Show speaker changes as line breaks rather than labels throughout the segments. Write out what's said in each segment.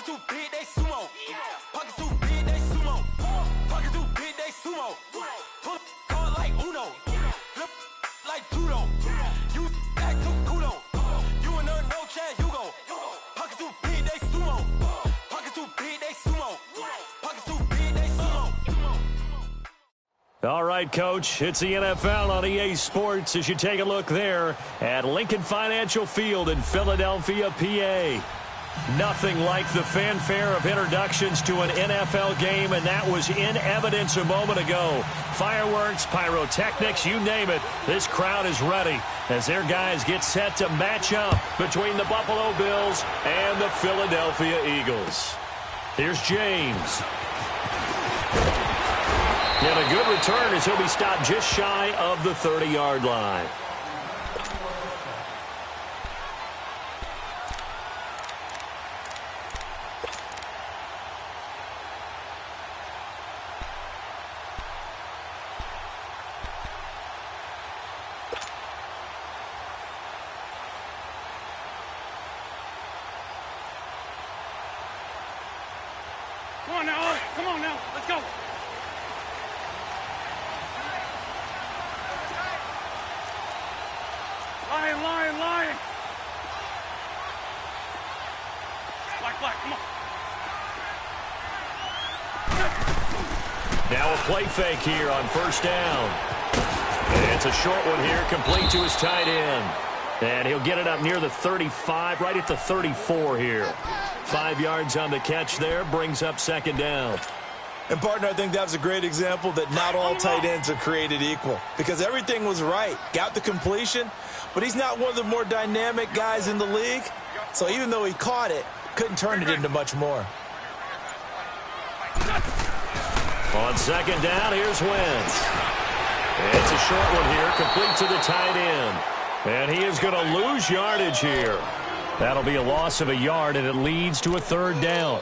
Pockets too big, they sumo. Pockets too big, they sumo. Pockets too big, they sumo. Put card like Uno. Flip like judo. You act too kudo. You and no chance, you go. Pockets too big, they sumo. Pockets too big, they sumo. Pockets too big, they sumo.
All right, Coach, it's the NFL on EA Sports as you take a look there at Lincoln Financial Field in Philadelphia, PA. Nothing like the fanfare of introductions to an NFL game, and that was in evidence a moment ago. Fireworks, pyrotechnics, you name it. This crowd is ready as their guys get set to match up between the Buffalo Bills and the Philadelphia Eagles. Here's James. And a good return as he'll be stopped just shy of the 30-yard line.
Come on now, let's go. Lion. Black, come on.
Now a play fake here on first down. And it's a short one here, complete to his tight end. And he'll get it up near the 35, right at the 34 here. 5 yards on the catch there, brings up second down.
And, partner, I think that was a great example that not all tight ends are created equal because everything was right. Got the completion, but he's not one of the more dynamic guys in the league. So even though he caught it, couldn't turn it into much more.
On second down, here's Wentz. It's a short one here, complete to the tight end. And he is going to lose yardage here. That'll be a loss of a yard, and it leads to a third down.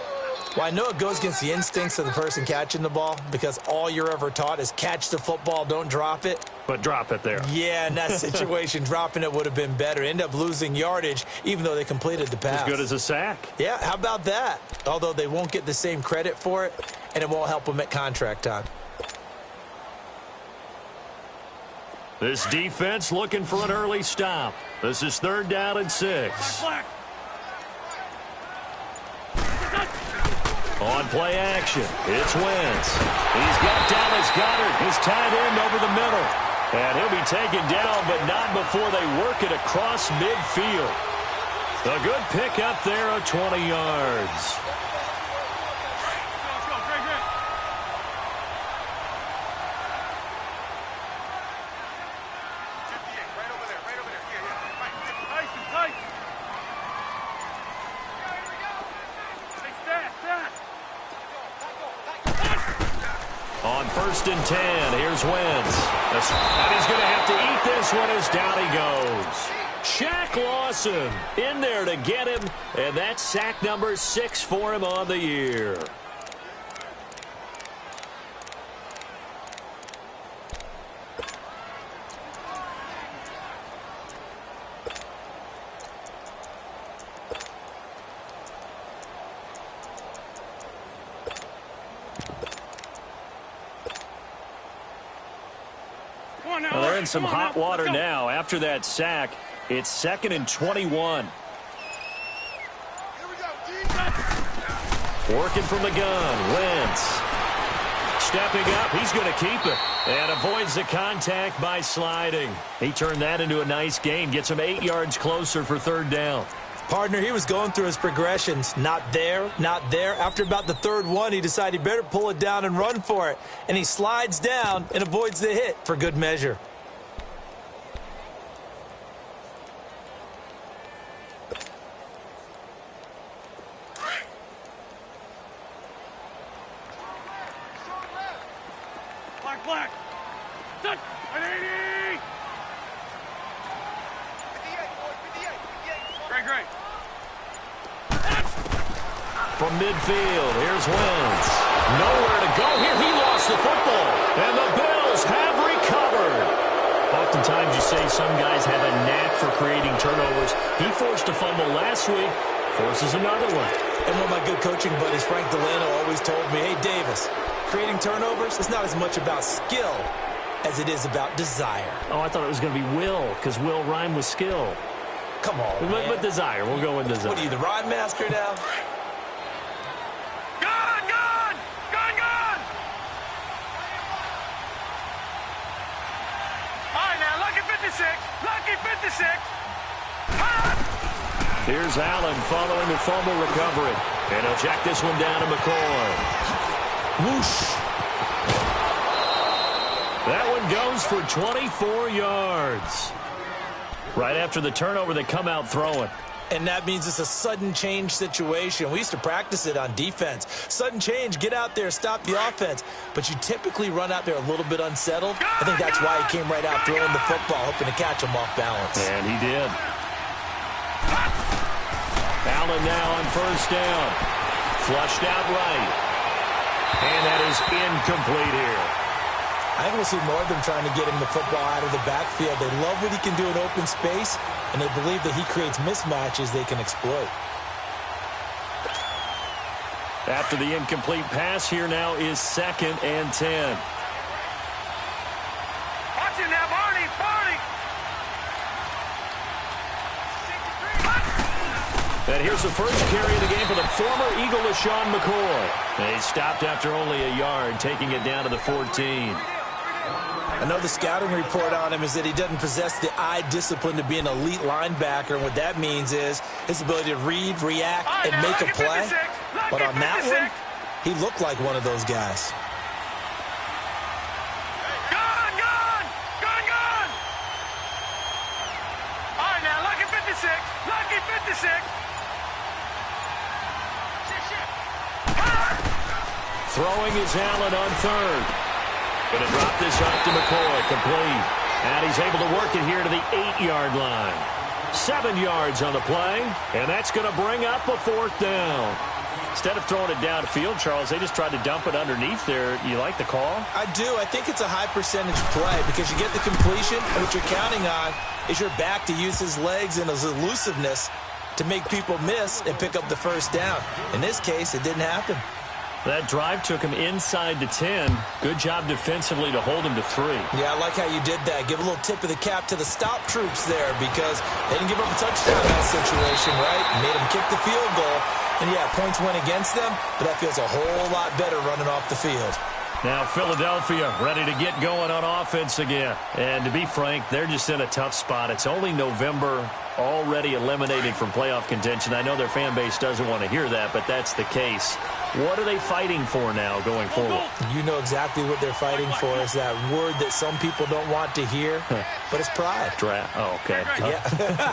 Well, I know it goes against the instincts of the person catching the ball because all you're ever taught is catch the football, don't drop it.
But drop it there.
Yeah, in that situation, dropping it would have been better. End up losing yardage, even though they completed the pass.
As good as a sack.
Yeah, how about that? Although they won't get the same credit for it, and it won't help them at contract time.
This defense looking for an early stop. This is third down and 6. On play action, it's Wentz. He's got Dallas Goedert, his tight end, over the middle. And he'll be taken down, but not before they work it across midfield. A good pick up there of 20 yards. On first and 10, here's Wentz. And he's going to have to eat this one as down he goes. Shaq Lawson in there to get him, and that's sack number 6 for him on the year. Well, they're in some hot water now. After that sack, it's 2nd and 21. Working from the gun, Wentz. Stepping up, he's going to keep it. And avoids the contact by sliding. He turned that into a nice gain. Gets him 8 yards closer for third down.
Partner, he was going through his progressions. Not there, not there. After about the third one, he decided he better pull it down and run for it. And he slides down and avoids the hit for good measure.
Black. Touch. 180. Great.
From midfield, here's Wentz. Nowhere to go here. He lost the football. And the Bills have recovered. Oftentimes you say some guys have a knack for creating turnovers. He forced a fumble last week. Forces another one.
And one of my good coaching buddies Frank Delano always told me, hey, Davis, creating turnovers is not as much about skill as it is about desire.
Oh, I thought it was going to be will, because will rhyme with skill.
Come on, man.
With desire. We'll go with desire.
What are you, the rhyme master now?
Gone, gone! Gone, gone! All right, now, lucky 56. Lucky 56.
Here's Allen following the fumble recovery. And he'll check this one down to McCoy.
Whoosh.
That one goes for 24 yards. Right after the turnover, they come out throwing.
And that means it's a sudden change situation. We used to practice it on defense. Sudden change, get out there, stop the offense. But you typically run out there a little bit unsettled. I think that's why he came right out throwing the football, hoping to catch him off balance.
And he did. Allen now on first down. Flushed out right. And that is incomplete here.
I think we'll see more of them trying to get him the football out of the backfield. They love what he can do in open space, and they believe that he creates mismatches they can exploit.
After the incomplete pass, here now is 2nd and 10.
Watch it now, Barney, Barney!
And here's the first carry of the game for the former Eagle, LaShawn McCoy. And he stopped after only a yard, taking it down to the 14.
I know the scouting report on him is that he doesn't possess the eye discipline to be an elite linebacker, and what that means is his ability to read, react, and make a play. But on that one, he looked like one of those guys.
Gone, gone! Gone, gone! All right, now, lucky 56. Lucky 56.
Throwing is Allen on third. Going to drop this off to McCoy, complete. And he's able to work it here to the 8-yard line. 7 yards on the play, and that's going to bring up a 4th down. Instead of throwing it downfield, Charles, they just tried to dump it underneath there. You like the call?
I do. I think it's a high percentage play because you get the completion, and what you're counting on is your back to use his legs and his elusiveness to make people miss and pick up the first down. In this case, it didn't happen.
That drive took him inside the 10. Good job defensively to hold him to 3.
Yeah, I like how you did that. Give a little tip of the cap to the stop troops there because they didn't give up a touchdown in that situation, right? Made them kick the field goal. And, yeah, points went against them, but that feels a whole lot better running off the field.
Now Philadelphia ready to get going on offense again. And to be frank, they're just in a tough spot. It's only November, already eliminated from playoff contention. I know their fan base doesn't want to hear that, but that's the case. What are they fighting for now going forward?
You know exactly what they're fighting for is that word that some people don't want to hear, but it's pride.
Draft. Oh, okay.
Yeah.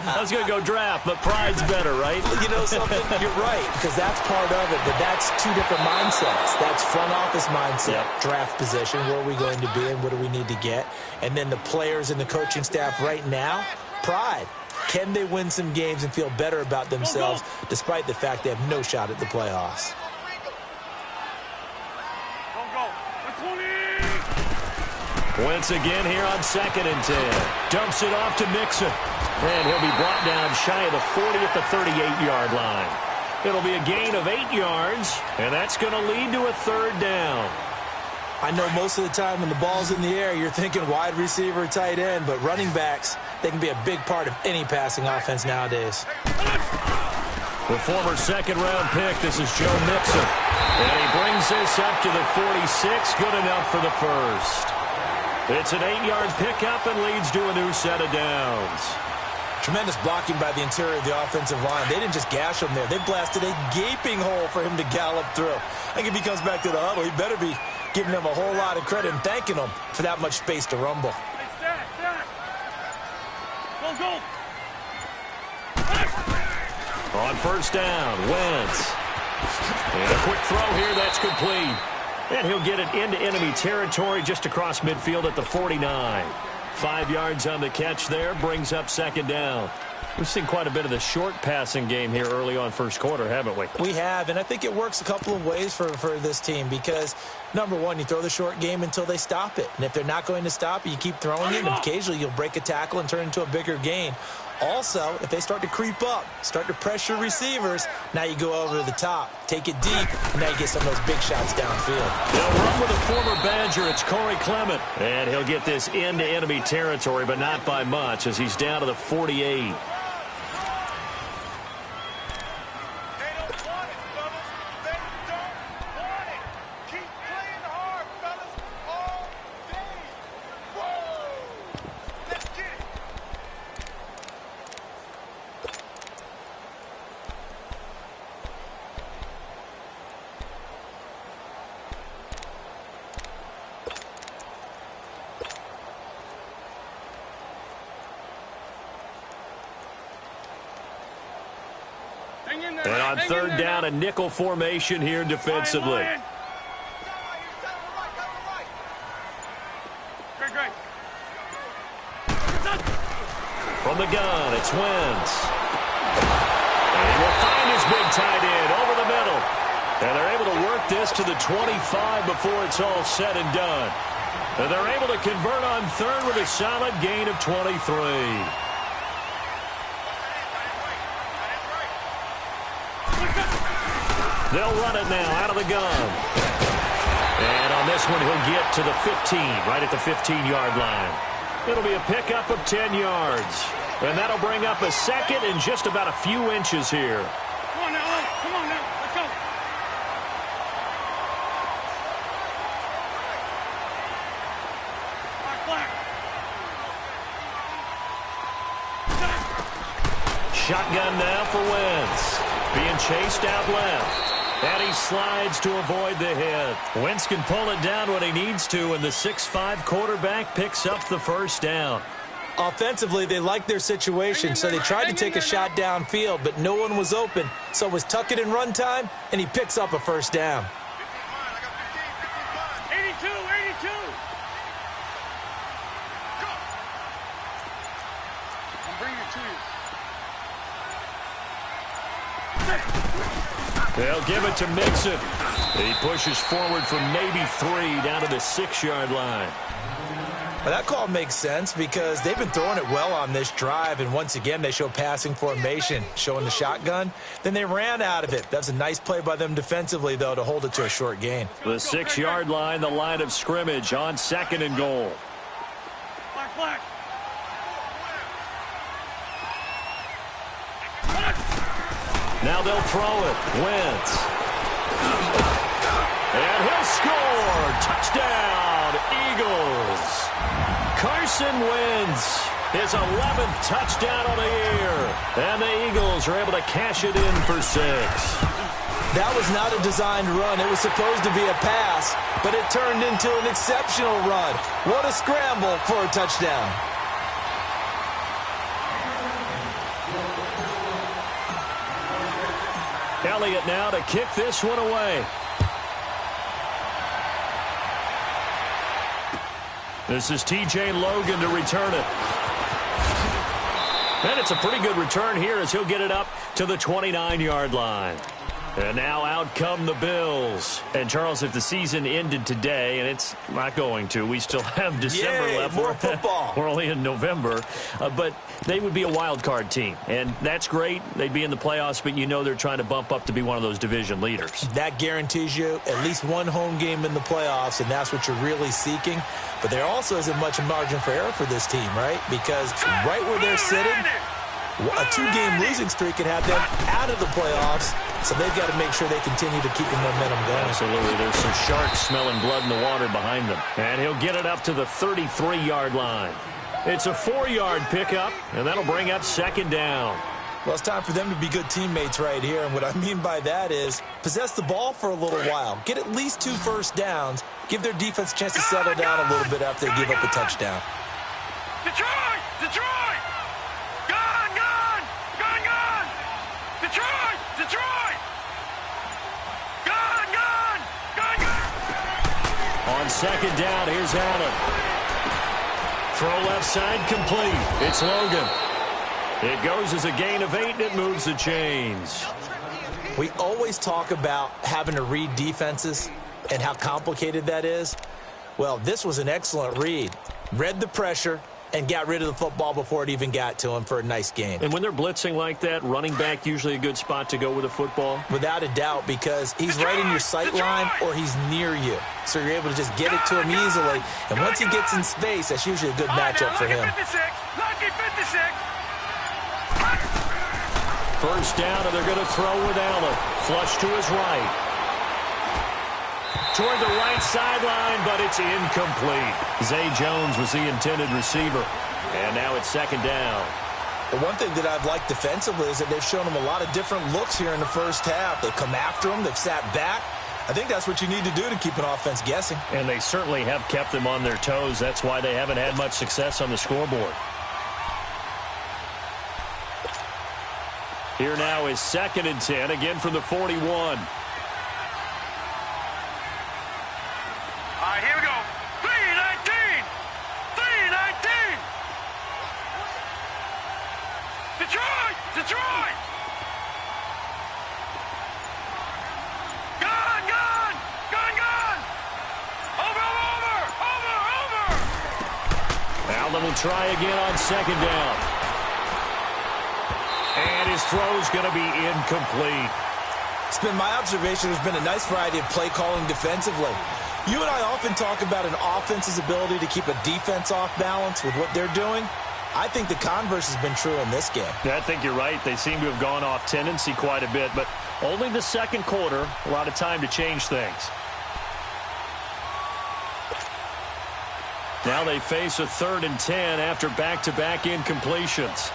I was going to go draft, but pride's better, right?
You know something? You're right, because that's part of it, but that's two different mindsets. That's front office mindset, draft position, where are we going to be and what do we need to get? And then the players and the coaching staff right now, pride. Can they win some games and feel better about themselves despite the fact they have no shot at the playoffs?
Wentz again here on 2nd and 10. Dumps it off to Mixon. And he'll be brought down shy of the 40 at the 38-yard line. It'll be a gain of 8 yards, and that's going to lead to a 3rd down.
I know most of the time when the ball's in the air, you're thinking wide receiver, tight end, but running backs, they can be a big part of any passing offense nowadays.
The former 2nd-round pick, this is Joe Mixon. And he brings this up to the 46, good enough for the first. It's an 8-yard pickup and leads to a new set of downs.
Tremendous blocking by the interior of the offensive line. They didn't just gash him there. They blasted a gaping hole for him to gallop through. I think if he comes back to the huddle, he better be giving them a whole lot of credit and thanking them for that much space to rumble.
Hey, stack. Go.
On first down, Wentz. And a quick throw here, that's complete. And he'll get it into enemy territory just across midfield at the 49. 5 yards on the catch there, brings up 2nd down. We've seen quite a bit of the short passing game here early on first quarter, haven't we?
We have, and I think it works a couple of ways for this team because, number one, you throw the short game until they stop it. And if they're not going to stop it, you keep throwing it, and occasionally you'll break a tackle and turn into a bigger gain. Also, if they start to creep up, start to pressure receivers, now you go over the top, take it deep, and now you get some of those big shots downfield.
They'll run with a former Badger. It's Corey Clement. And he'll get this into enemy territory, but not by much, as he's down to the 48. And on third down, a nickel formation here defensively. From the gun, it's Wentz. And he will find his big tight end over the middle. And they're able to work this to the 25 before it's all said and done. And they're able to convert on third with a solid gain of 23. They'll run it now out of the gun. And on this one, he'll get to the 15, right at the 15-yard line. It'll be a pickup of 10 yards. And that'll bring up a second and just about a few inches here.
Come on now, come on now, let's go.
Shotgun now for Wentz. Being chased out left. And he slides to avoid the hit. Wentz can pull it down when he needs to, and the 6'5" quarterback picks up the first down.
Offensively, they liked their situation, so they tried to take a shot downfield, but no one was open. So it was tuck it in run time, and he picks up a first down.
82, 82. I'm bringing it to you.
They'll give it to Mixon. He pushes forward from maybe 3 down to the 6-yard line.
Well, that call makes sense because they've been throwing it well on this drive, and once again they show passing formation, showing the shotgun. Then they ran out of it. That's a nice play by them defensively, though, to hold it to a short gain.
The 6-yard line, the line of scrimmage on 2nd and goal.
Black.
Now they'll throw it. Wentz. And he'll score. Touchdown, Eagles. Carson Wentz, his 11th touchdown on the year. And the Eagles are able to cash it in for 6.
That was not a designed run. It was supposed to be a pass, but it turned into an exceptional run. What a scramble for a touchdown.
Elliott now to kick this one away. This is T.J. Logan to return it. And it's a pretty good return here as he'll get it up to the 29-yard line. And now out come the Bills. And, Charles, if the season ended today, and it's not going to, we still have December left.
More football.
We're only in November. But they would be a wild card team. And that's great. They'd be in the playoffs, but you know they're trying to bump up to be one of those division leaders.
That guarantees you at least one home game in the playoffs, and that's what you're really seeking. But there also isn't much margin for error for this team, right? Because right where they're sitting, a 2-game losing streak could have them out of the playoffs, so they've got to make sure they continue to keep the momentum going.
Absolutely. There's some sharks smelling blood in the water behind them. And he'll get it up to the 33-yard line. It's a 4-yard pickup, and that'll bring up 2nd down.
Well, it's time for them to be good teammates right here, and what I mean by that is possess the ball for a little while, get at least 2 first downs, give their defense a chance to settle down a little bit after they give up a touchdown.
Detroit! Detroit! Gone! Gone! Gone! Gone! Detroit! Detroit! Gone! Gone! Gone! Gone!
On 2nd down, here's Allen. Throw left side complete. It's Logan. It goes as a gain of 8, and it moves the chains.
We always talk about having to read defenses and how complicated that is. Well, this was an excellent read. Read the pressure, and got rid of the football before it even got to him for a nice gain.
And when they're blitzing like that, running back usually a good spot to go with a football?
Without a doubt, because he's right in your sight line or he's near you. So you're able to just get it to him easily. And once he gets in space, that's usually a good matchup for him.
Lucky 56.
First down, and they're going to throw with Allen. Flush to his right. Toward the right sideline, but it's incomplete. Zay Jones was the intended receiver. And now it's second down.
The one thing that I've liked defensively is that they've shown him a lot of different looks here in the first half. They've come after him. They've sat back. I think that's what you need to do to keep an offense guessing.
And they certainly have kept them on their toes. That's why they haven't had much success on the scoreboard. Here now is 2nd and 10, again from the 41.
All right, here we go. 3-19. 3-19. Detroit! Detroit! Gun! Gun! Gun! Gun! Over! Over! Over! Over!
Allen will try again on 2nd down. And his throw's going to be incomplete.
It's been my observation there's been a nice variety of play calling defensively. You and I often talk about an offense's ability to keep a defense off balance with what they're doing. I think the converse has been true in this game.
Yeah, I think you're right. They seem to have gone off tendency quite a bit, but only the second quarter, a lot of time to change things. Now they face a 3rd and 10 after back-to-back incompletions.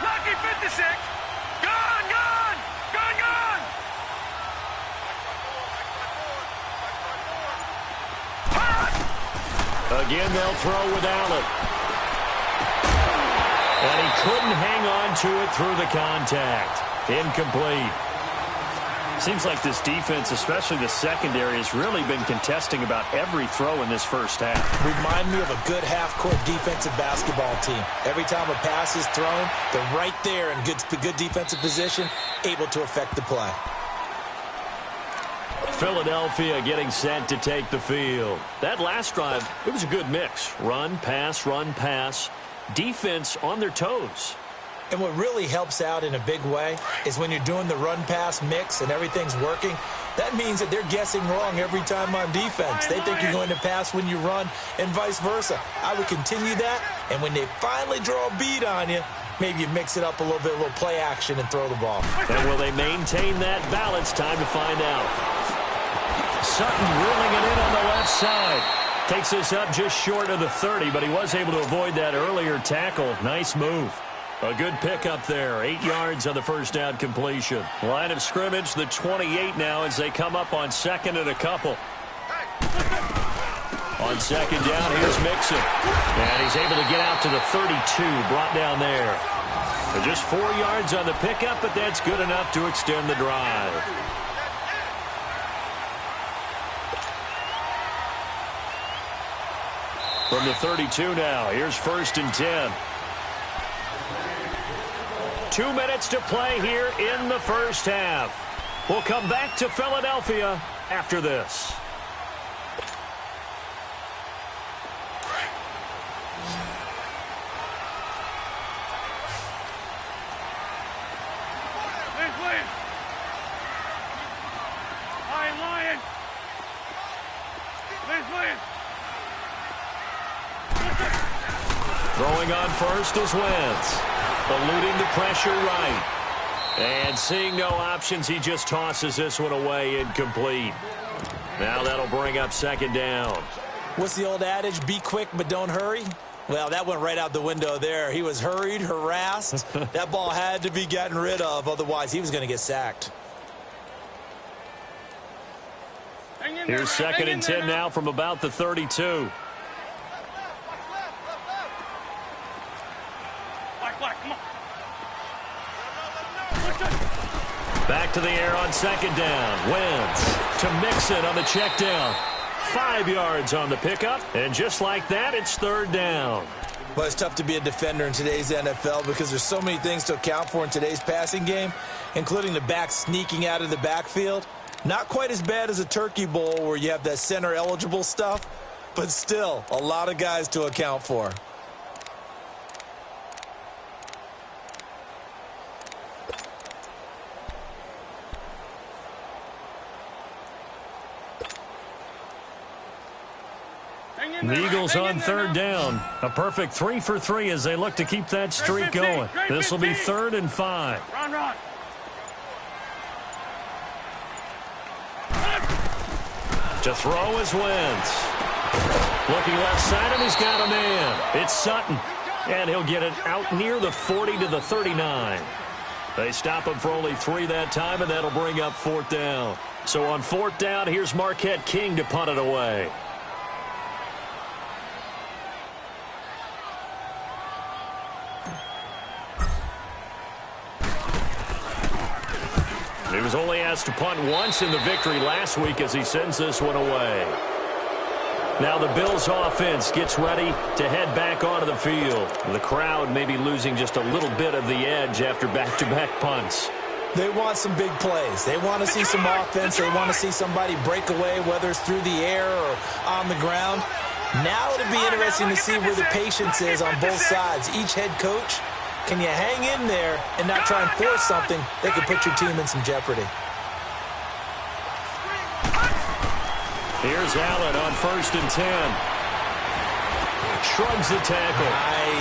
Lucky 56. Gun! Gun! Gun! Gun!
Again, they'll throw with Allen. And he couldn't hang on to it through the contact. Incomplete. Seems like this defense, especially the secondary, has really been contesting about every throw in this first half.
Remind me of a good half-court defensive basketball team. Every time a pass is thrown, they're right there in good defensive position, able to affect the play.
Philadelphia getting set to take the field. That last drive, it was a good mix. Run, pass, defense on their toes.
And what really helps out in a big way is when you're doing the run-pass mix and everything's working, that means that they're guessing wrong every time on defense. They think you're going to pass when you run and vice versa. I would continue that, and when they finally draw a bead on you, maybe you mix it up a little bit, a little play action, and throw the ball.
And will they maintain that balance? Time to find out. Sutton drilling it in on the left side. Takes this up just short of the 30, but he was able to avoid that earlier tackle. Nice move. A good pickup there. 8 yards on the first down completion. Line of scrimmage, the 28 now as they come up on 2nd and a couple. On 2nd down, here's Mixon. And he's able to get out to the 32, brought down there. And just 4 yards on the pickup, but that's good enough to extend the drive. From the 32 now, here's 1st and 10. 2 minutes to play here in the first half. We'll come back to Philadelphia after this.
Please. Lion. Please.
Throwing on first is Wentz. Eluding the pressure right. And seeing no options, he just tosses this one away, incomplete. Now that'll bring up 2nd down.
What's the old adage? Be quick, but don't hurry. Well, that went right out the window there. He was hurried, harassed. That ball had to be gotten rid of. Otherwise, he was going to get sacked.
Here's 2nd and 10 now from about the 32.
Come on.
Back to the air on 2nd down. Wentz to Mixon on the check down. 5 yards on the pickup. And just like that, it's 3rd down.
Well, it's tough to be a defender in today's NFL because there's so many things to account for in today's passing game, including the back sneaking out of the backfield. Not quite as bad as a turkey bowl where you have that center eligible stuff, but still a lot of guys to account for.
The Eagles on third down. A perfect 3 for 3 as they look to keep that streak going. This will be 3rd and 5.
Run.
To throw is Wentz. Looking left side, and he's got a man. It's Sutton. And he'll get it out near the 40 to the 39. They stop him for only 3 that time, and that'll bring up 4th down. So on 4th down, here's Marquette King to punt it away. He was only asked to punt once in the victory last week as he sends this one away. Now the Bills offense gets ready to head back onto the field. The crowd may be losing just a little bit of the edge after back-to-back punts.
They want some big plays. They want to see some offense. They want to see somebody break away, whether it's through the air or on the ground. Now it'll be interesting to see where the patience is on both sides. Each head coach, can you hang in there and not try and force something that could put your team in some jeopardy?
Here's Allen on 1st and 10. Shrugs the tackle.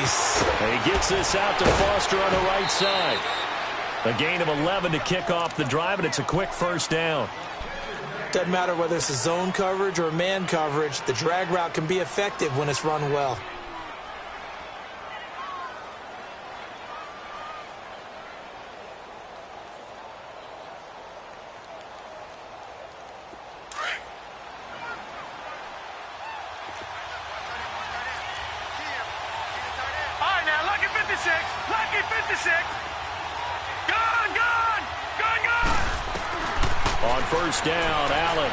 Nice.
And he gets this out to Foster on the right side. A gain of 11 to kick off the drive, and it's a quick 1st down.
Doesn't matter whether it's a zone coverage or a man coverage, the drag route can be effective when it's run well.
Lucky 56. Gone.
On 1st down, Allen.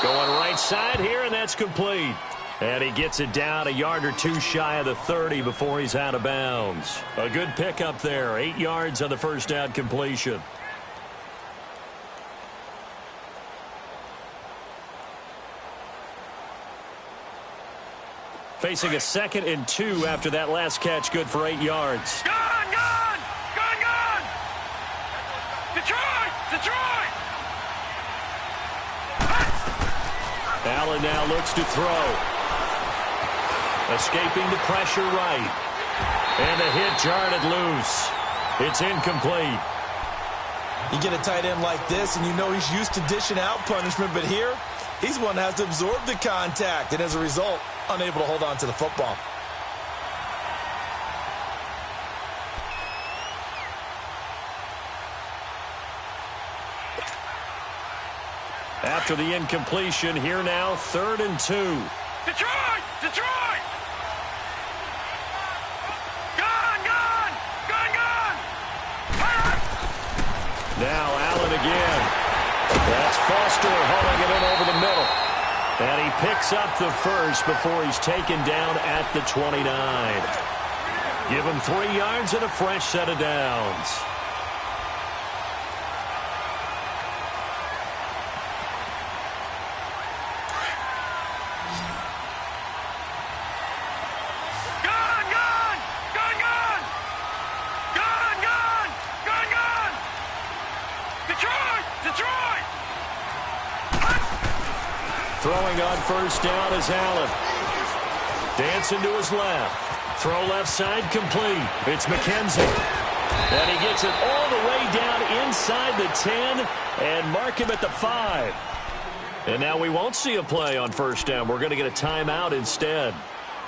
Going right side here, and that's complete. And he gets it down a yard or 2 shy of the 30 before he's out of bounds. A good pickup there. 8 yards on the 1st down completion. Facing a 2nd and 2 after that last catch, good for 8 yards.
Gone. Detroit.
Allen now looks to throw. Escaping the pressure right. And the hit jarred it loose. It's incomplete.
You get a tight end like this, and you know he's used to dishing out punishment, but here, he's one that has to absorb the contact, and as a result, unable to hold on to the football.
After the incompletion, here now, 3rd and 2.
Detroit! Gone!
Now Allen again. That's Foster hauling it in over the middle. And he picks up the 1st before he's taken down at the 29. Give him 3 yards and a fresh set of downs. Throwing on 1st down is Allen. Dancing to his left. Throw left side complete. It's McKenzie. And he gets it all the way down inside the 10 and mark him at the 5. And now we won't see a play on 1st down. We're going to get a timeout instead,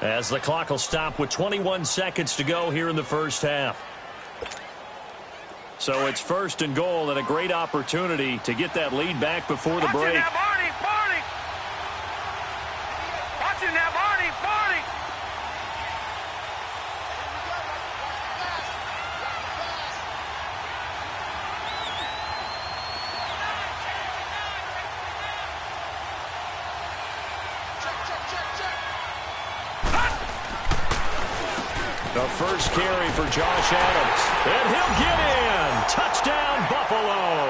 as the clock will stop with 21 seconds to go here in the 1st half. So it's 1st and goal, and a great opportunity to get that lead back before the break. The first carry for Josh Adams. And he'll get in. Touchdown, Buffalo.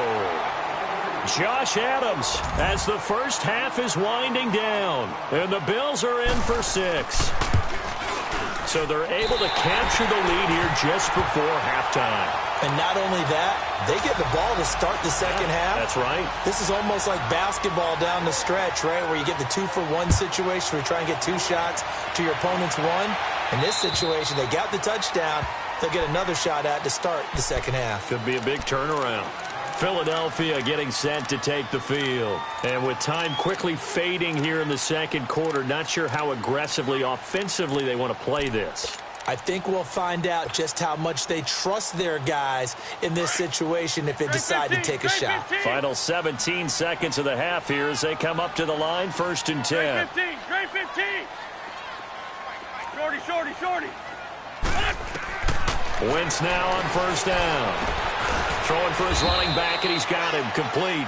Josh Adams, as the first half is winding down. And the Bills are in for 6. So they're able to capture the lead here just before halftime.
And not only that, they get the ball to start the second half.
That's right.
This is almost like basketball down the stretch, right, where you get the 2-for-1 situation where you try and get 2 shots to your opponent's 1. In this situation, they got the touchdown. They'll get another shot at to start the second half.
Could be a big turnaround. Philadelphia getting set to take the field. And with time quickly fading here in the second quarter, not sure how aggressively, offensively they want to play this.
I think we'll find out just how much they trust their guys in this situation if they decide to take a shot.
Final 17 seconds of the half here as they come up to the line, 1st and 10.
Great 15. Shorty.
Wentz now on 1st down. Throwing for his running back, and he's got him complete.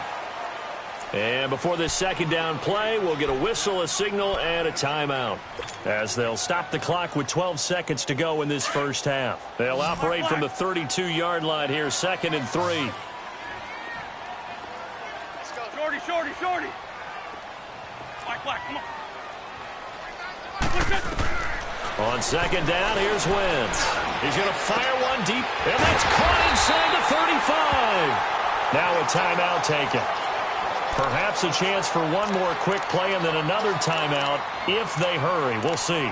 And before this second down play, we'll get a whistle, a signal, and a timeout, as they'll stop the clock with 12 seconds to go in this first half. They'll operate from the 32-yard line here, 2nd and 3.
Let's go. Shorty. Black, come on.
On 2nd down, here's Wentz. He's going to fire one deep, and that's caught inside the 35. Now a timeout taken. Perhaps a chance for one more quick play and then another timeout if they hurry. We'll see.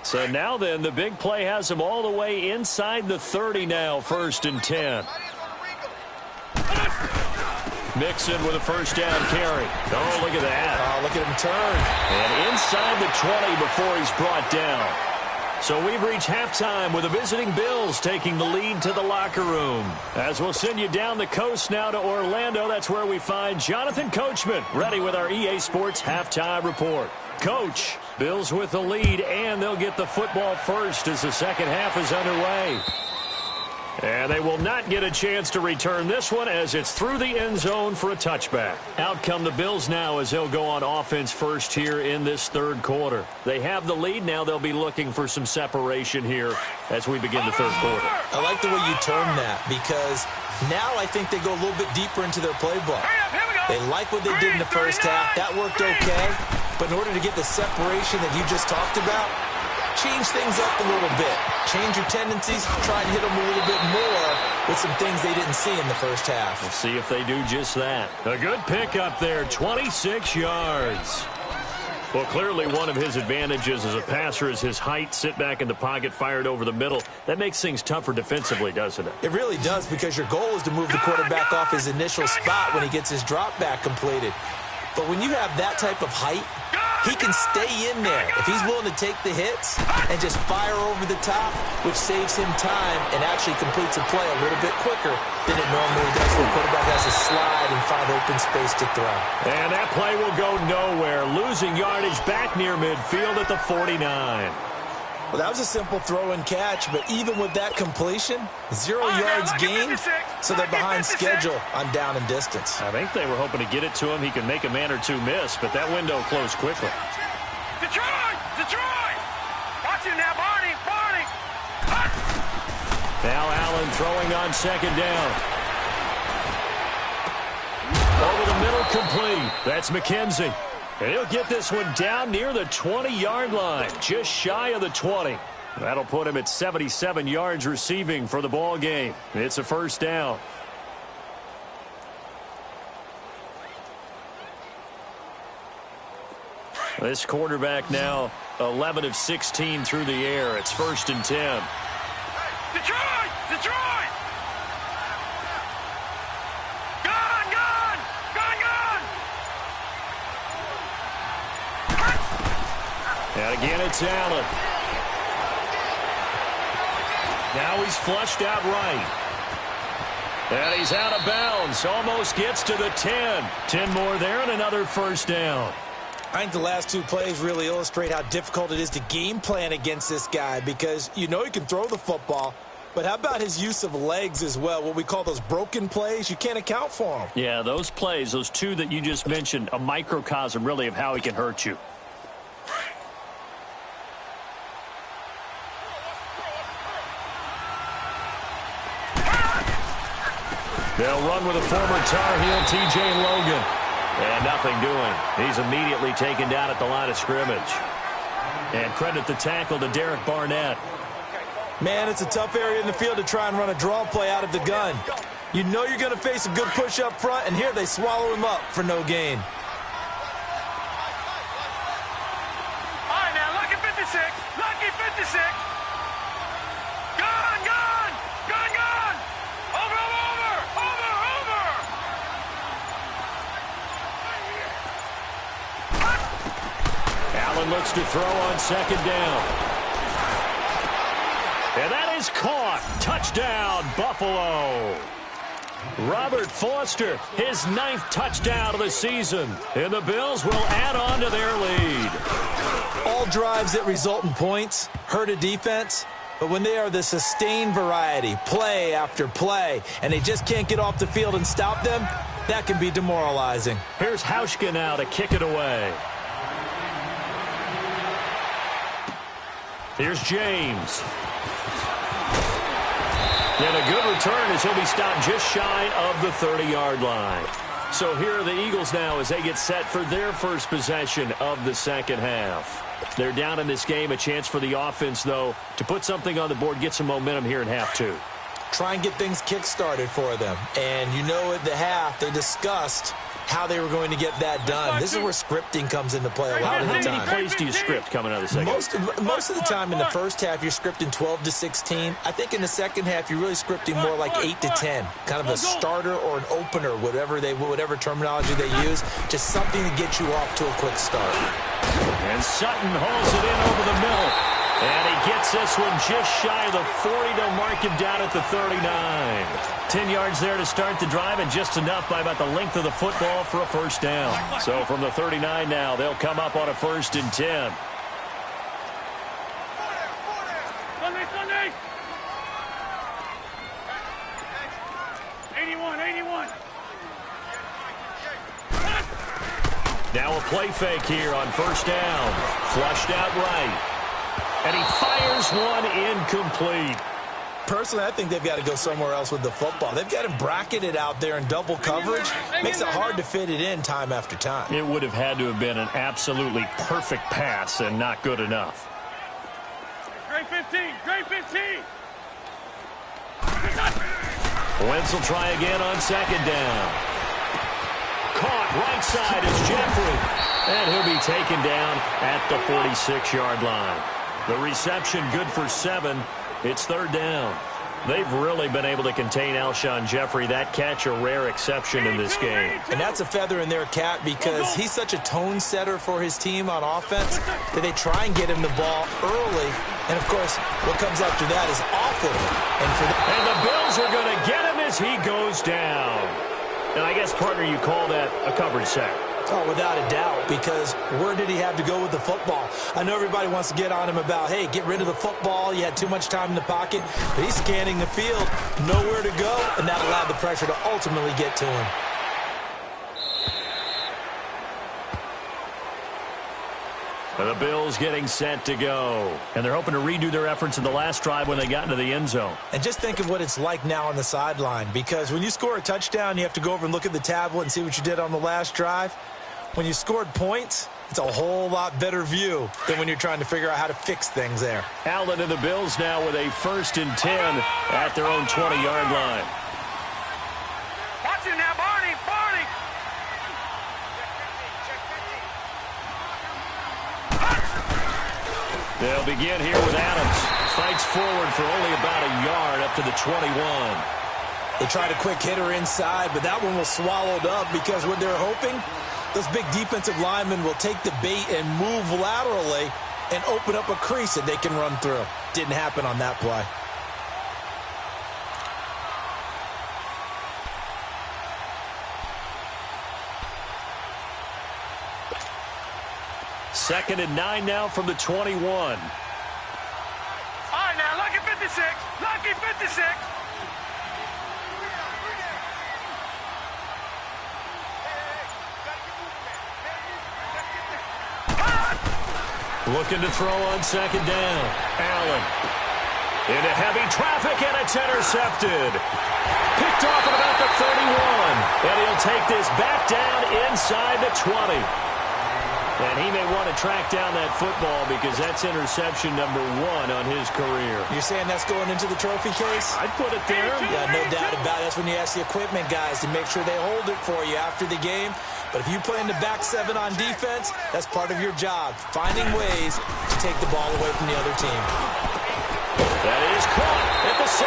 So now then, the big play has them all the way inside the 30 now, 1st and 10. Mixon with a 1st down carry. Oh, look at that.
Oh, look at him turn.
And inside the 20 before he's brought down. So we've reached halftime with the visiting Bills taking the lead to the locker room. As we'll send you down the coast now to Orlando, that's where we find Jonathan Coachman, ready with our EA Sports halftime report. Coach, Bills with the lead, and they'll get the football first as the second half is underway. And they will not get a chance to return this one as it's through the end zone for a touchback. Out come the Bills now as they'll go on offense first here in this third quarter. They have the lead. Now they'll be looking for some separation here as we begin the third quarter.
I like the way you term that because now I think they go a little bit deeper into their playbook. They like what they did in the first half. That worked okay. But in order to get the separation that you just talked about, change things up a little bit. Change your tendencies. Try and hit them a little bit more with some things they didn't see in the first half.
We'll see if they do just that. A good pickup there, 26 yards. Well, clearly one of his advantages as a passer is his height. Sit back in the pocket, fired over the middle. That makes things tougher defensively, doesn't it?
It really does because your goal is to move the quarterback off his initial spot when he gets his drop back completed. But when you have that type of height, he can stay in there if he's willing to take the hits and just fire over the top, which saves him time and actually completes a play a little bit quicker than it normally does when the quarterback has to slide and find open space to throw.
And that play will go nowhere. Losing yardage back near midfield at the 49.
Well, that was a simple throw and catch, but even with that completion, 0 yards gained, so they're behind schedule on down and distance.
I think they were hoping to get it to him. He can make a man or two miss, but that window closed quickly.
Detroit! Watch it now, Barney!
Now Allen throwing on 2nd down. Over the middle, complete. That's McKenzie. And he'll get this one down near the 20-yard line, just shy of the 20. That'll put him at 77 yards receiving for the ball game. It's a 1st down. This quarterback now 11 of 16 through the air. It's 1st and 10.
Detroit!
And again, it's Allen. Now he's flushed out right. And he's out of bounds. Almost gets to the 10. 10 more there and another 1st down.
I think the last 2 plays really illustrate how difficult it is to game plan against this guy because you know he can throw the football, But how about his use of legs as well, what we call those broken plays? You can't account for them.
Yeah, those plays, those two that you just mentioned, a microcosm really of how he can hurt you. They'll run with a former Tar Heel, T.J. Logan. And nothing doing. He's immediately taken down at the line of scrimmage. And credit the tackle to Derek Barnett.
Man, it's a tough area in the field to try and run a draw play out of the gun. You know you're going to face a good push up front, and here they swallow him up for no gain.
All right, now, lucky 56. Lucky 56. Gone, gone. Gone, gone. Over, over, over, over.
Allen looks to throw on second down. And that is caught. Touchdown, Buffalo. Robert Foster, his 9th touchdown of the season. And the Bills will add on to their lead.
All drives that result in points hurt a defense, but when they are the sustained variety, play after play, and they just can't get off the field and stop them, that can be demoralizing.
Here's Hauschka now to kick it away. Here's James. And a good return as he'll be stopped just shy of the 30-yard line. So here are the Eagles now as they get set for their first possession of the second half. They're down in this game. A chance for the offense, though, to put something on the board, get some momentum here in half two.
Try and get things kick-started for them. And you know at the half they discussed how they were going to get that done. This is where scripting comes into play a lot of the time.
How many plays do you script coming out of the second?
Most of the time in the first half, you're scripting 12 to 16. I think in the second half, you're really scripting more like 8 to 10. Kind of a starter or an opener, whatever terminology they use. Just something to get you off to a quick start.
And Sutton hauls it in over the middle. And he gets this one just shy of the 40 to mark him down at the 39. 10 yards there to start the drive, and just enough by about the length of the football for a first down. So from the 39 now, they'll come up on a 1st and 10.
Sunday. 81.
Now a play fake here on first down. Flushed out right. And he fires one incomplete.
Personally, I think they've got to go somewhere else with the football. They've got him bracketed out there in double coverage. Makes it hard to fit it in time after time.
It would have had to have been an absolutely perfect pass and not good enough.
Great 15. Great 15.
Wentz will try again on second down. Caught right side is Jeffrey. And he'll be taken down at the 46-yard line. The reception good for 7. It's 3rd down. They've really been able to contain Alshon Jeffrey. That catch a rare exception in this game.
And that's a feather in their cap because he's such a tone setter for his team on offense that they try and get him the ball early. And, of course, what comes after that is awful.
And the Bills are going to get him as he goes down. And I guess, partner, you call that a coverage sack.
Oh, without a doubt, because where did he have to go with the football? I know everybody wants to get on him about, hey, get rid of the football. You had too much time in the pocket. But he's scanning the field, nowhere to go, and that allowed the pressure to ultimately get to him.
And the Bills getting set to go. And they're hoping to redo their efforts in the last drive when they got into the end zone.
And just think of what it's like now on the sideline, because when you score a touchdown, you have to go over and look at the tablet and see what you did on the last drive. When you scored points, it's a whole lot better view than when you're trying to figure out how to fix things there.
Allen and the Bills now with a 1st and 10 at their own 20-yard line.
Watch it now, Barney.
They'll begin here with Adams. Fights forward for only about a yard up to the 21.
They tried a quick hitter inside, but that one was swallowed up because what they're hoping, those big defensive linemen will take the bait and move laterally and open up a crease that they can run through. Didn't happen on that play.
Second and 9 now from the 21.
All right, now, lucky 56. Lucky 56. 6.
Looking to throw on second down. Allen into heavy traffic, and it's intercepted. Picked off at about the 31. And he'll take this back down inside the 20. And he may want to track down that football because that's interception number 1 on his career.
You're saying that's going into the trophy case?
I'd put it there.
Yeah, no doubt about it. That's when you ask the equipment guys to make sure they hold it for you after the game. But if you play in the back 7 on defense, that's part of your job, finding ways to take the ball away from the other team.
That is caught at the 7.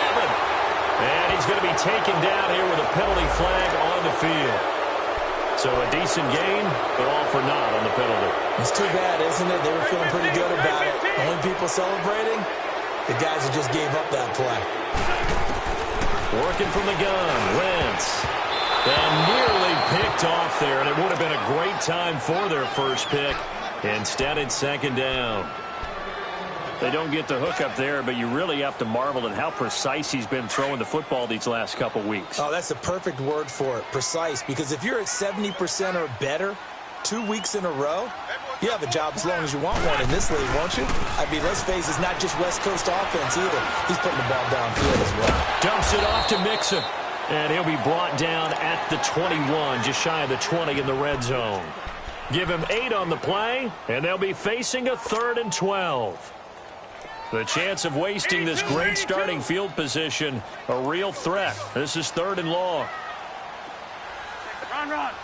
And he's going to be taken down here with a penalty flag on the field. So a decent gain, but all for naught on the penalty.
It's too bad, isn't it? They were feeling pretty good about it. Only people celebrating, the guys that just gave up that play.
Working from the gun, Wentz. And nearly picked off there, and it would have been a great time for their first pick. Instead, it's second down. They don't get the hook up there, but you really have to marvel at how precise he's been throwing the football these last couple weeks.
Oh, that's a perfect word for it, precise, because if you're at 70% or better 2 weeks in a row, you have a job as long as you want one in this league, won't you? I mean, let's face it, it's not just West Coast offense either. He's putting the ball downfield as well.
Dumps it off to Mixon, and he'll be brought down at the 21, just shy of the 20 in the red zone. Give him 8 on the play, and they'll be facing a 3rd and 12. The chance of wasting this great starting field position, a real threat. This is 3rd and long.
Run.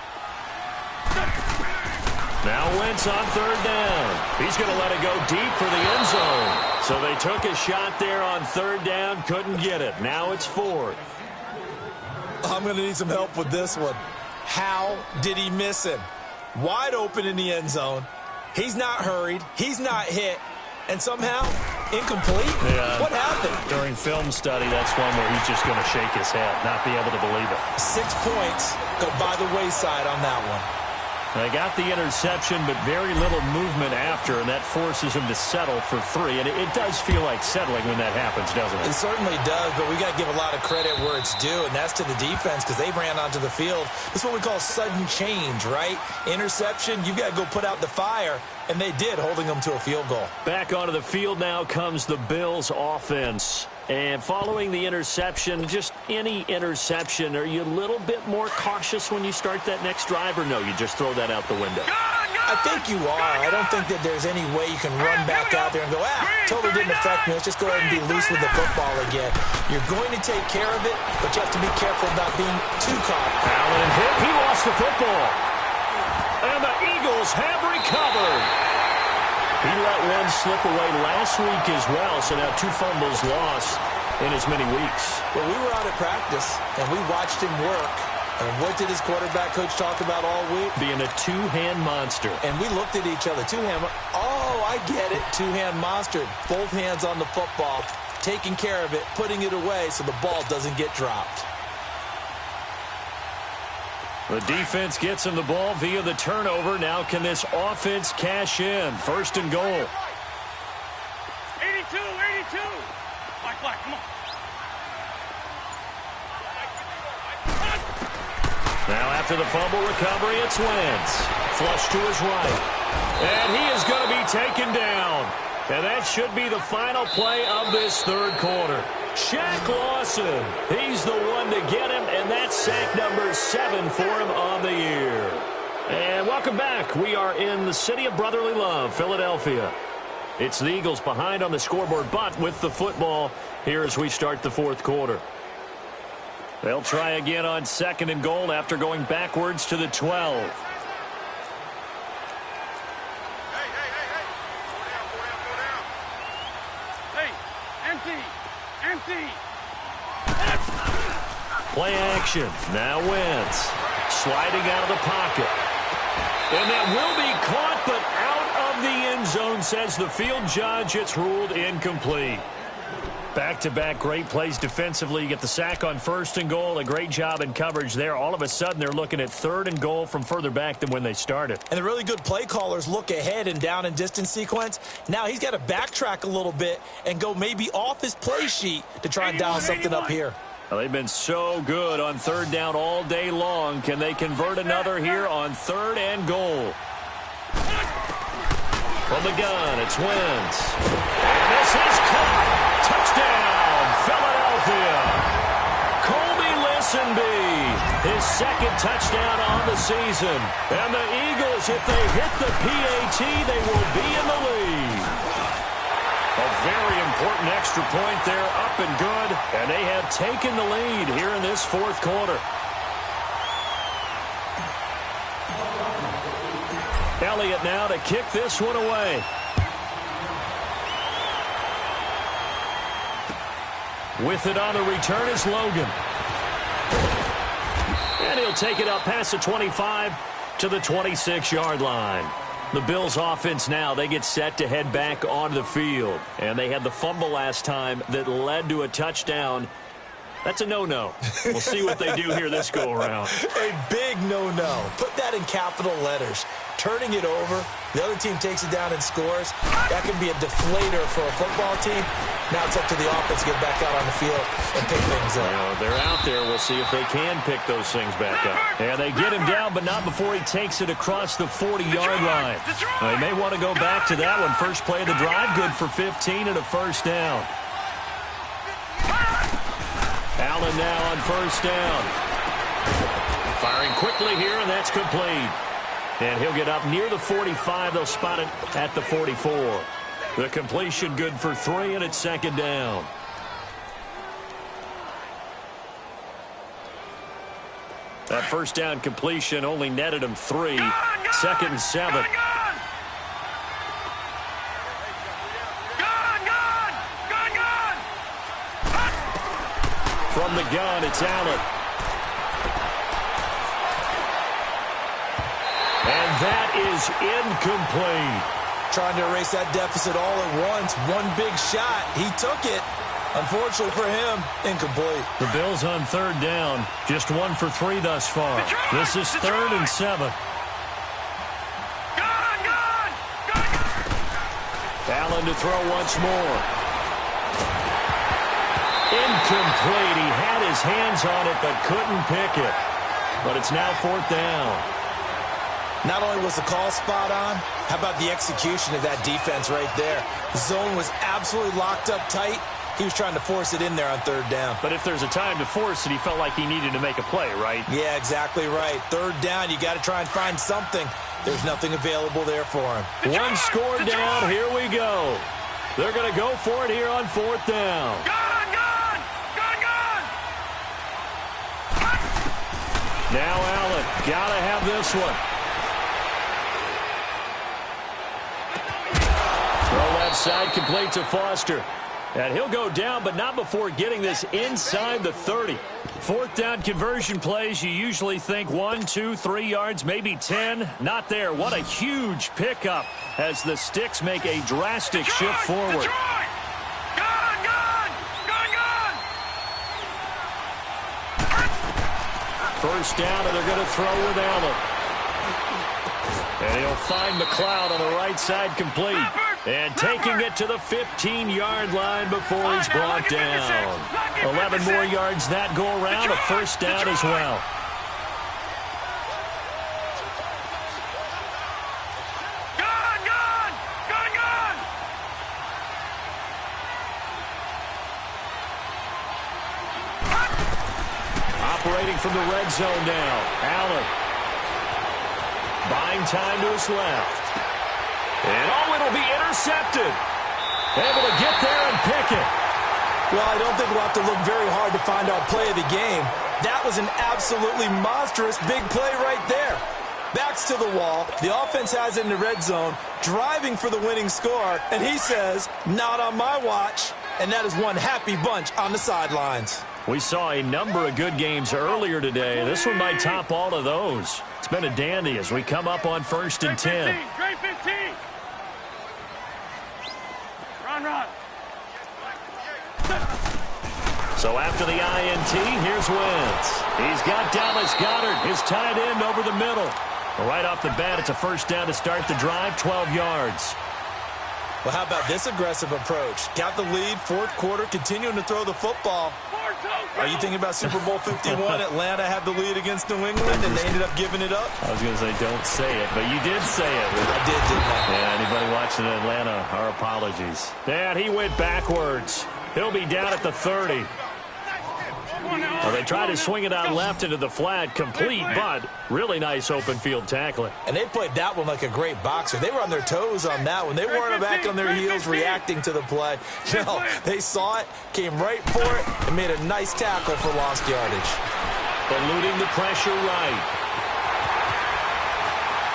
Now Wentz on 3rd down. He's going to let it go deep for the end zone. So they took a shot there on 3rd down, couldn't get it. Now it's 4th.
I'm going to need some help with this one. How did he miss him? Wide open in the end zone. He's not hurried. He's not hit. And somehow, incomplete?
Yeah.
What happened?
During film study, that's one where he's just going to shake his head, not be able to believe it.
6 points go by the wayside on that one.
They got the interception, but very little movement after, and that forces him to settle for 3. And it does feel like settling when that happens, doesn't it?
It certainly does, but we got to give a lot of credit where it's due, and that's to the defense because they ran onto the field. That's what we call sudden change, right? Interception, you got to go put out the fire, and they did, holding them to a field goal.
Back onto the field now comes the Bills offense. And following the interception, just any interception, are you a little bit more cautious when you start that next drive, or no, you just throw that out the window?
I think you are. I don't think that there's any way you can run back out there and go, totally didn't affect me. Let's just go ahead and be loose with the football again. You're going to take care of it, but you have to be careful about being too caught.
Allen hit. He lost the football. And the Eagles have recovered. He let one slip away last week as well, so now 2 fumbles lost in as many weeks.
Well, we were out at practice, and we watched him work. And what did his quarterback coach talk about all week?
Being a 2-hand monster.
And we looked at each other. 2-hand. Oh, I get it. 2-hand monster. Both hands on the football, taking care of it, putting it away so the ball doesn't get dropped.
The defense gets him the ball via the turnover. Now can this offense cash in? 1st and goal.
82. Black, come on.
Now after the fumble recovery, it's Wentz. Flush to his right. And he is going to be taken down. And that should be the final play of this 3rd quarter. Shaq Lawson, he's the one to get him, and that's sack number 7 for him on the year. And welcome back. We are in the city of brotherly love, Philadelphia. It's the Eagles behind on the scoreboard, but with the football here as we start the 4th quarter. They'll try again on 2nd and goal after going backwards to the 12.
Empty.
Play action. Now Wentz sliding out of the pocket. And that will be caught, but out of the end zone, says the field judge. It's ruled incomplete. Back-to-back great plays defensively. You get the sack on 1st and goal. A great job in coverage there. All of a sudden, they're looking at 3rd and goal from further back than when they started.
And the really good play callers look ahead and down and distance sequence. Now he's got to backtrack a little bit and go maybe off his play sheet to try and dial something up here.
Well, they've been so good on 3rd down all day long. Can they convert another here on 3rd and goal? From the gun, it's Wentz. And this is caught. Touchdown, Philadelphia. Colby Listenby, his 2nd touchdown on the season. And the Eagles, if they hit the PAT, they will be in the lead. A very important extra point there, up and good. And they have taken the lead here in this 4th quarter. Elliott now to kick this one away. With it on the return is Logan. And he'll take it up past the 25 to the 26-yard line. The Bills offense now, they get set to head back onto the field. And they had the fumble last time that led to a touchdown. That's a no-no. We'll see what they do here this go-around.
A big no-no. Put that in capital letters. Turning it over, the other team takes it down and scores. That can be a deflator for a football team. Now it's up to the offense to get back out on the field and pick things up.
They're out there. We'll see if they can pick those things back up. And they get him down, but not before he takes it across the 40-yard line. They may want to go back to that one. First play of the drive, good for 15 and a 1st down. Allen now on 1st down. Firing quickly here, and that's complete. And he'll get up near the 45. They'll spot it at the 44. The completion good for 3, and it's 2nd down. That 1st down completion only netted him 3. 2nd and 7. From the gun, it's Allen. And that is incomplete.
Trying to erase that deficit all at once. One big shot. He took it. Unfortunately for him, incomplete.
The Bills on 3rd down. Just 1 for 3 thus far. This is 3rd and 7. Allen to throw once more. Incomplete. He had his hands on it but couldn't pick it. But it's now 4th down.
Not only was the call spot on, how about the execution of that defense right there? The zone was absolutely locked up tight. He was trying to force it in there on 3rd down.
But if there's a time to force it, he felt like he needed to make a play, right?
Yeah, exactly right. 3rd down, you got to try and find something. There's nothing available there for him.
One score down. Here we go. They're going to go for it here on 4th down. Now Allen, got to have this one. Throw left side, complete to Foster. And he'll go down, but not before getting this inside the 30. 4th down conversion plays, you usually think 1, 2, 3 yards, maybe 10. Not there. What a huge pickup as the Sticks make a drastic shift forward. First down, and they're going to throw with Allen. And he'll find McLeod on the right side, complete. And taking it to the 15-yard line before he's brought down. 11 more yards that go around, a 1st down as well. Operating from the red zone now. Allen. Buying time to his left. And it'll be intercepted. Able to get there and pick it.
Well, I don't think we'll have to look very hard to find our play of the game. That was an absolutely monstrous big play right there. Backs to the wall. The offense has it in the red zone, driving for the winning score. And he says, not on my watch. And that is one happy bunch on the sidelines.
We saw a number of good games earlier today. This one might top all of those. It's been a dandy as we come up on 1st and 10.
Great 15. Run.
So after the INT, here's Wentz. He's got Dallas Goedert, his tight end, over the middle. Right off the bat, it's a first down to start the drive, 12 yards.
Well, how about this aggressive approach? Got the lead, fourth quarter, continuing to throw the football. Are you thinking about Super Bowl 51? Atlanta had the lead against New England, and they ended up giving it up?
I was going to say, don't say it, but you did say it.
I did, didn't I?
Yeah, anybody watching Atlanta, our apologies. And he went backwards. He'll be down at the 30. Well, they tried to swing it out left into the flat, complete, but really nice open field tackling.
And they played that one like a great boxer. They were on their toes on that one. They weren't back on their heels reacting to the play. No, they saw it, came right for it, and made a nice tackle for lost yardage.
Eluding the pressure right.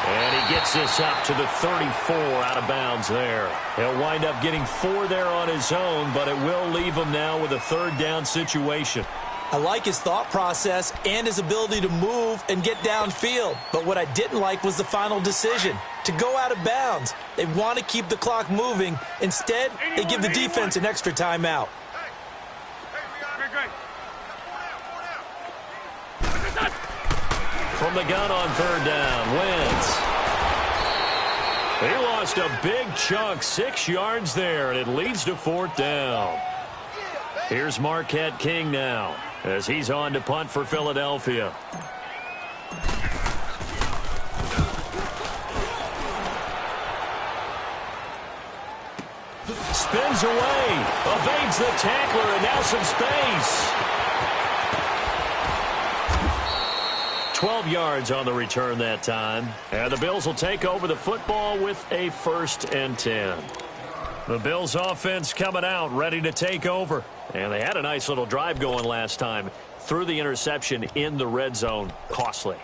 And he gets this up to the 34 out of bounds there. He'll wind up getting 4 there on his own, but it will leave him now with a third down situation.
I like his thought process and his ability to move and get downfield. But what I didn't like was the final decision, to go out of bounds. They want to keep the clock moving. Instead, they give the defense an extra timeout.
From the gun on third down, Wentz. He lost a big chunk, 6 yards there, and it leads to fourth down. Here's Marquette King now, as he's on to punt for Philadelphia. Spins away, evades the tackler, and now some space. 12 yards on the return that time. And the Bills will take over the football with a 1st and 10. The Bills offense coming out, ready to take over. And they had a nice little drive going last time. Threw the interception in the red zone. Costly.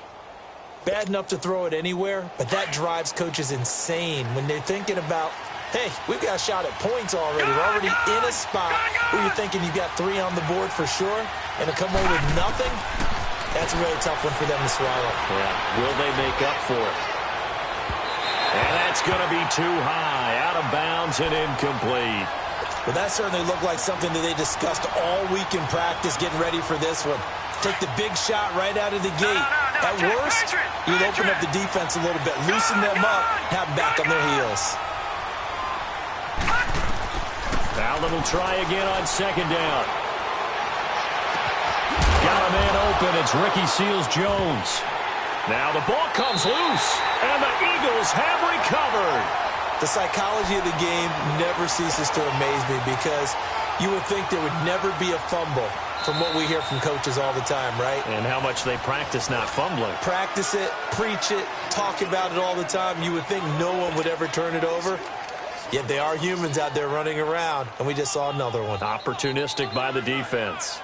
Bad enough to throw it anywhere, but that drives coaches insane when they're thinking about, hey, we've got a shot at points already. We're already in a spot where you're thinking you got 3 on the board for sure, and to come away with nothing, that's a really tough one for them to swallow.
Yeah, will they make up for it? And that's going to be too high, out of bounds and incomplete.
Well, that certainly looked like something that they discussed all week in practice getting ready for this one. Take the big shot right out of the gate. At worst, you'll open up the defense a little bit, loosen them up, have them back on their heels.
Allen will try again on second down. Got a man open. It's Ricky Seals-Jones. Now the ball comes loose, and the Eagles have recovered.
The psychology of the game never ceases to amaze me because you would think there would never be a fumble from what we hear from coaches all the time, right?
And how much they practice not fumbling.
Practice it, preach it, talk about it all the time. You would think no one would ever turn it over. Yet they are humans out there running around, and we just saw another one.
Opportunistic by the defense.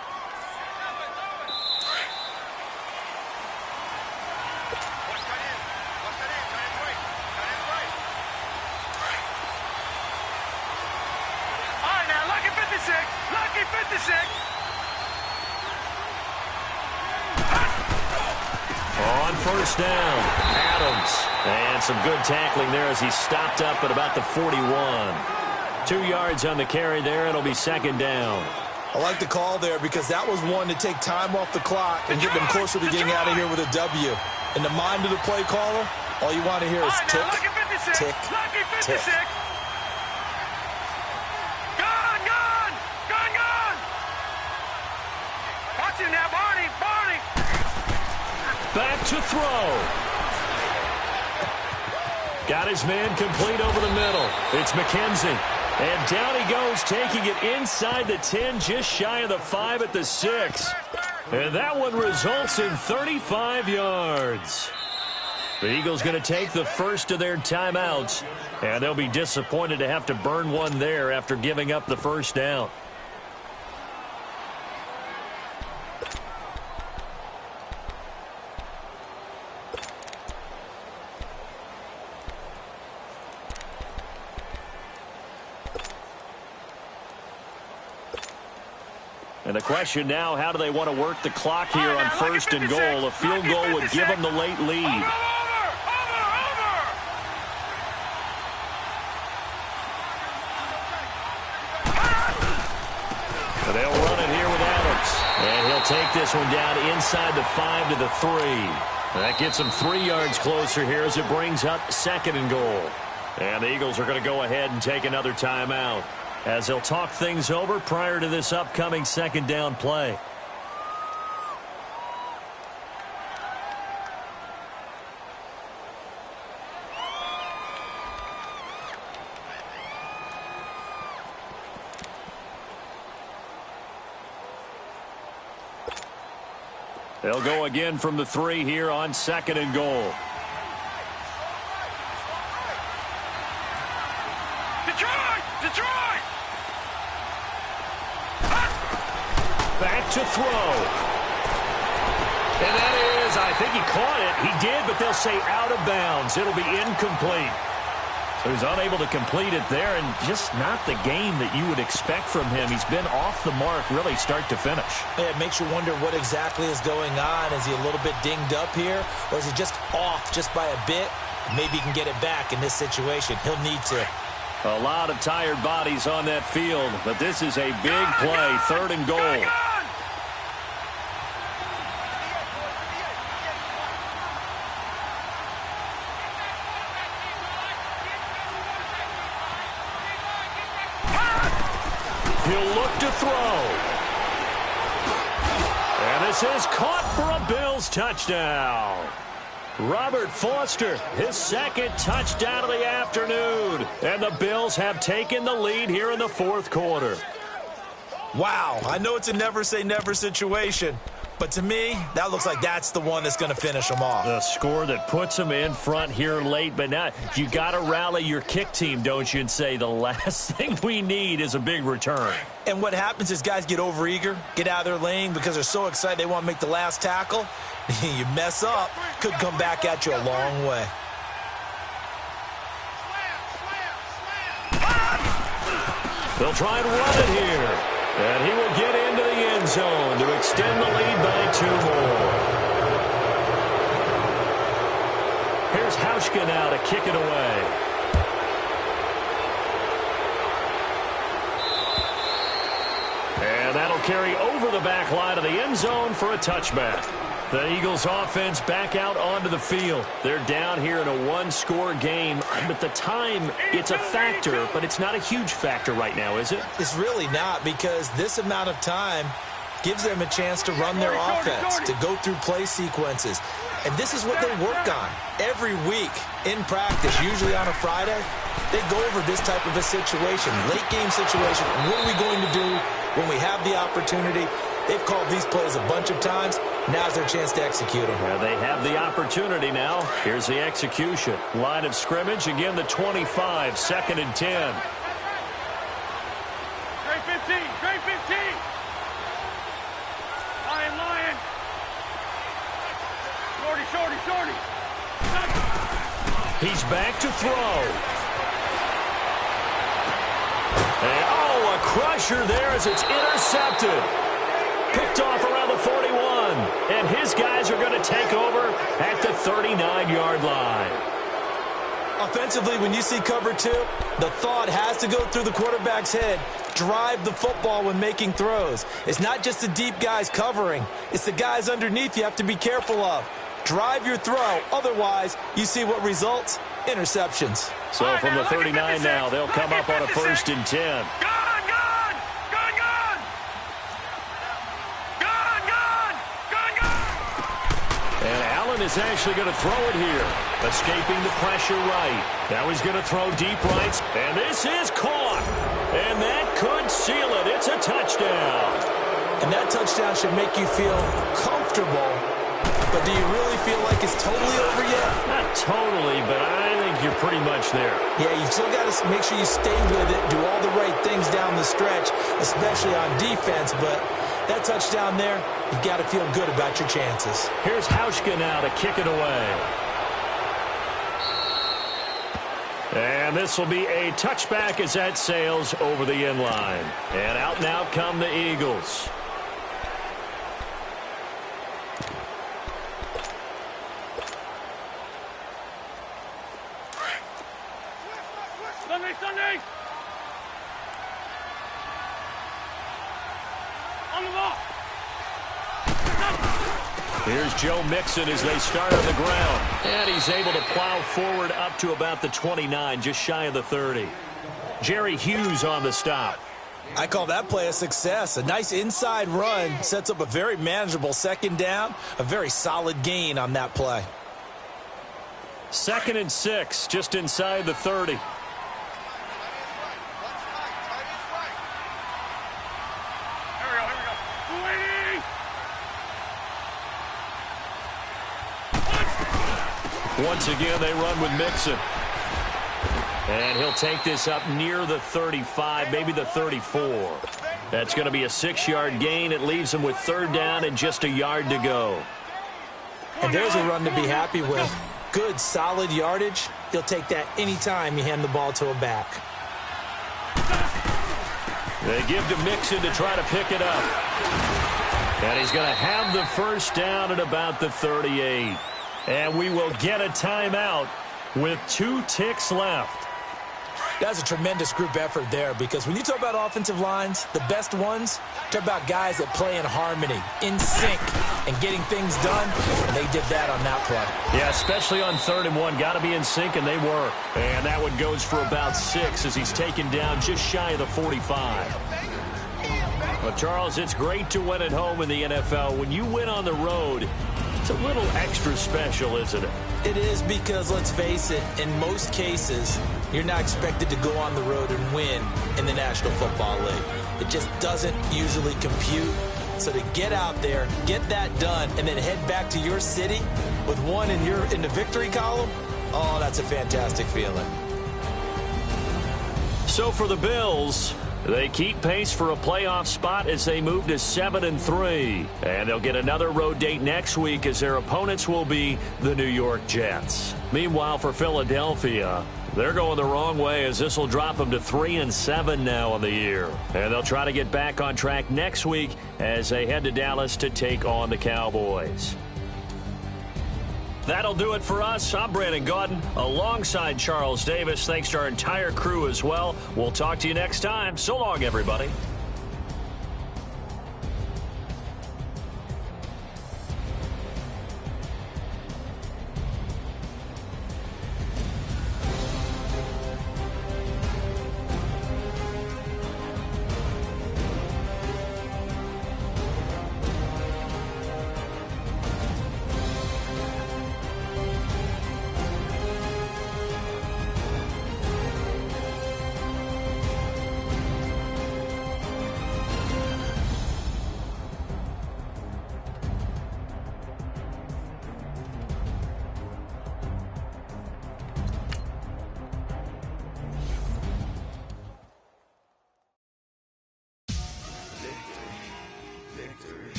On first down, Adams. And some good tackling there as he stopped up at about the 41. 2 yards on the carry there. It'll be second down.
I like the call there because that was one to take time off the clock and get them closer to getting out of here with a W. In the mind of the play caller, all you want to hear is tick, tick, tick.
Back to throw. Got his man complete over the middle. It's McKenzie. And down he goes, taking it inside the 10, just shy of the 5 at the 6. And that one results in 35 yards. The Eagles going to take the first of their timeouts, and they'll be disappointed to have to burn one there after giving up the first down. And the question now, how do they want to work the clock here on first and goal? A field goal would give them the late lead. They'll run it here with Adams. They'll take this one down inside the 5 to the 3. That gets them 3 yards closer here as it brings up 2nd and goal. And the Eagles are going to go ahead and take another timeout as they'll talk things over prior to this upcoming 2nd down play. They'll go again from the 3 here on 2nd and goal.
Detroit!
Back to throw. And that is, I think he caught it. He did, but they'll say out of bounds. It'll be incomplete. So he's unable to complete it there, and just not the game that you would expect from him. He's been off the mark really start to finish.
Yeah, it makes you wonder what exactly is going on. Is he a little bit dinged up here, or is he just off just by a bit? Maybe he can get it back in this situation. He'll need to.
A lot of tired bodies on that field, but this is a big play, 3rd and goal. He'll look to throw. And this is caught for a Bills touchdown. Robert Foster, his 2nd touchdown of the afternoon. And the Bills have taken the lead here in the 4th quarter.
Wow, I know it's a never-say-never situation, but to me, that looks like that's the one that's going to finish them off.
The score that puts them in front here late, but now you got to rally your kick team, don't you, and say the last thing we need is a big return.
And what happens is guys get overeager, get out of their lane because they're so excited they want to make the last tackle. You mess up, could come back at you a long way.
They'll try and run it here. And he will get into the end zone to extend the lead by 2 more. Here's Hauschka now to kick it away. And that'll carry over the back line of the end zone for a touchback. The Eagles offense back out onto the field. They're down here in a 1-score game. But the time, it's a factor, but it's not a huge factor right now, is it?
It's really not, because this amount of time gives them a chance to run their offense, to go through play sequences. And this is what they work on every week in practice, usually on a Friday. They go over this type of a situation, late game situation. What are we going to do when we have the opportunity? They've called these plays a bunch of times. Now's their chance to execute them.
Well, they have the opportunity now. Here's the execution. Line of scrimmage, again the 25, 2nd and 10.
Great 15, great 15. Lion. Shorty.
He's back to throw. And, oh, a crusher there as it's intercepted. Picked off around the 41. And his guys are going to take over at the 39-yard line.
Offensively, when you see cover 2, the thought has to go through the quarterback's head. Drive the football when making throws. It's not just the deep guys covering. It's the guys underneath you have to be careful of. Drive your throw. Otherwise, you see what results? Interceptions.
So from the 39 now, they'll come up on a 1st and 10. Is actually going to throw it here. Escaping the pressure right. Now he's going to throw deep right. And this is caught. And that could seal it. It's a touchdown.
And that touchdown should make you feel comfortable. But do you really feel like it's totally over yet?
Not totally, but I think you're pretty much there.
Yeah, you still got to make sure you stay with it, do all the right things down the stretch, especially on defense. But that touchdown there, you've got to feel good about your chances.
Here's Hauschka now to kick it away. And this will be a touchback as that sails over the end line. And out now come the Eagles.
Sunday! On the ball!
Here's Joe Mixon as they start on the ground. And he's able to plow forward up to about the 29, just shy of the 30. Jerry Hughes on the stop.
I call that play a success. A nice inside run sets up a very manageable second down. A very solid gain on that play.
2nd and 6, just inside the 30. Once again, they run with Mixon. And he'll take this up near the 35, maybe the 34. That's going to be a 6-yard gain. It leaves him with 3rd down and just a yard to go.
And there's a run to be happy with. Good, solid yardage. He'll take that anytime you hand the ball to a back.
They give to Mixon to try to pick it up. And he's going to have the 1st down at about the 38. And we will get a timeout with 2 ticks left.
That's a tremendous group effort there, because when you talk about offensive lines, the best ones, talk about guys that play in harmony, in sync, and getting things done, and they did that on that play.
Yeah, especially on 3rd and 1. Got to be in sync, and they were. And that one goes for about 6 as he's taken down just shy of the 45. Well, Charles, it's great to win at home in the NFL. When you win on the road, it's a little extra special, isn't it?
It is, because, let's face it, in most cases, you're not expected to go on the road and win in the National Football League. It just doesn't usually compute. So to get out there, get that done, and then head back to your city with one in the victory column, oh, that's a fantastic feeling.
So for the Bills, they keep pace for a playoff spot as they move to 7-3. And they'll get another road date next week as their opponents will be the New York Jets. Meanwhile, for Philadelphia, they're going the wrong way as this will drop them to 3-7 now on the year. And they'll try to get back on track next week as they head to Dallas to take on the Cowboys. That'll do it for us. I'm Brandon Gaudin alongside Charles Davis. Thanks to our entire crew as well. We'll talk to you next time. So long, everybody.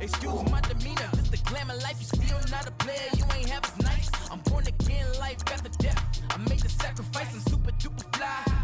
Excuse my demeanor, this the glamour life. You still not a player, you ain't half as nice. I'm born again, life got the death. I made the sacrifice, I'm super duper fly.